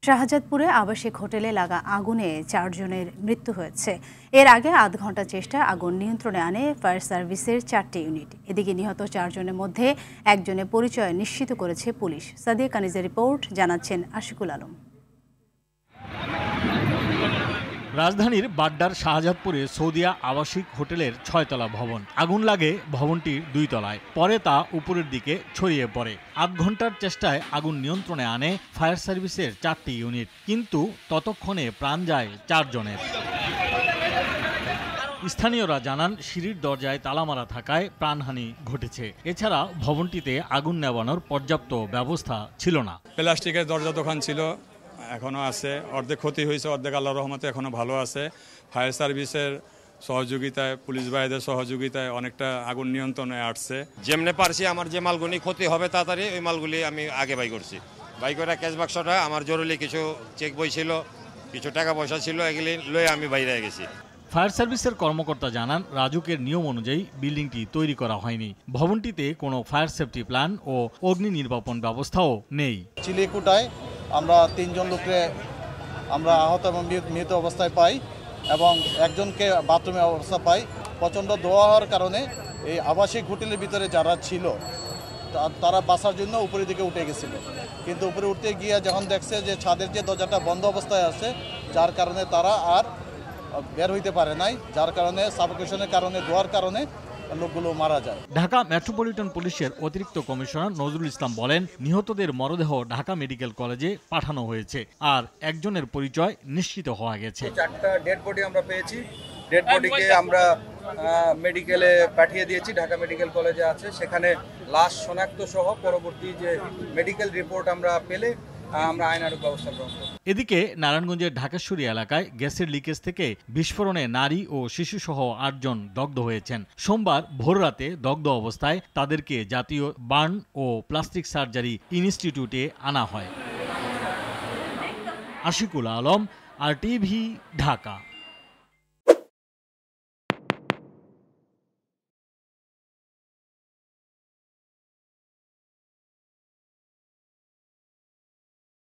শাহজাদপুরে আবাসিক হোটেলে লাগা আগুনে 4 জনের মৃত্যু হয়েছে। এর আগে আধ ঘন্টা চেষ্টা আগুন নিয়ন্ত্রণে আনে ফায়ার সার্ভিসের 4টি ইউনিট। এদিকে নিহত 4 জনের মধ্যে একজনের পরিচয় নিশ্চিত করেছে পুলিশ। সাদিয়া কানিজের রিপোর্ট, জানাচ্ছেন আশিকুল আলম। রাজধানীর বাড্ডার শাহজাদপুরে সৌদিয়া আবাসিক হোটেলের 6তলা ভবন। আগুন লাগে ভবনটির 2 তলায়, পরে তা উপরের দিকে ছড়িয়ে পড়ে। আধ ঘন্টার চেষ্টায় আগুন নিয়ন্ত্রণে আনে ফায়ার সার্ভিসের 4টি ইউনিট, কিন্তু ততক্ষণে প্রাণ যায় 4 জনের। স্থানীয়রা জানান, সিঁড়ির দরজায় তালা মারা থাকায় প্রাণহানি ঘটেছে। এছাড়া ভবনটিতে আগুন নেভানোর পর্যাপ্ত ব্যবস্থা ছিল না। প্লাস্টিকের দরজা দোকান ছিল, এখনো আছে। অর্ধেক ক্ষতি হয়েছে, অর্ধেক আল্লাহর রহমতে এখনো ভালো আছে। ফায়ার সার্ভিসের সহযোগিতায়, পুলিশ ভাইদের সহযোগিতায় অনেকটা আগুন নিয়ন্ত্রণে আসছে। যেমনে পারছি আমার যে মালগুলি ক্ষতি হবে তাড়াতাড়ি, ওই মালগুলি আমি আগে বাই করছি। বাই করে ক্যাশ বাক্সটা আমার জরুরি কিছু চেক বই ছিল, কিছু টাকা পয়সা ছিল, এগুলি লয়ে আমি বাইরে গেছি। ফায়ার সার্ভিসের কর্মকর্তা জানান, রাজুকের নিয়ম অনুযায়ী বিল্ডিংটি তৈরি করা হয়নি। ভবনটিতে কোনো ফায়ার সেফটি প্ল্যান ও অগ্নি নির্বাপন ব্যবস্থাও নেই। চিলেকুটায় আমরা 3 জন লোককে আমরা আহত এবং মৃত অবস্থায় পাই এবং একজনকে বাথরুমে অবস্থা পাই। প্রচণ্ড ধোঁয়া হওয়ার কারণে এই আবাসিক হোটেলের ভিতরে যারা ছিল তারা বাসার জন্য উপরের দিকে উঠে গেছিল, কিন্তু উপরে উঠতে গিয়ে যখন দেখছে যে ছাদের যে দরজাটা বন্ধ অবস্থায় আছে, যার কারণে তারা আর বের হইতে পারে নাই, যার কারণে সাফোকেশনের কারণে, ধোঁয়ার কারণে লোকগুলো মারা যায়। ঢাকা মেট্রোপলিটন পুলিশের অতিরিক্ত কমিশনার নজরুল ইসলাম বলেন, নিহতদের মরদেহ ঢাকা মেডিকেল কলেজে পাঠানো হয়েছে, আর একজনের পরিচয় নিশ্চিত হওয়া গেছে। 4টা ডেড বডি আমরা পেয়েছি। ডেড বডিকে আমরা মেডিকেলে পাঠিয়ে দিয়েছি, ঢাকা মেডিকেল কলেজে আছে। সেখানে লাশ শনাক্ত সহ পরবর্তী যে মেডিকেল রিপোর্ট আমরা পেলে আমরা আইনানুগ ব্যবস্থা গ্রহণ করব। এদিকে নারায়ণগঞ্জের ঢাকেশ্বরী এলাকায় গ্যাসের লিকেজ থেকে বিস্ফোরণে নারী ও শিশুসহ 8 জন দগ্ধ হয়েছেন। সোমবার ভোররাতে দগ্ধ অবস্থায় তাদেরকে জাতীয় বার্ন ও প্লাস্টিক সার্জারি ইনস্টিটিউটে আনা হয়। আশিকুল আলম, RTV, ঢাকা।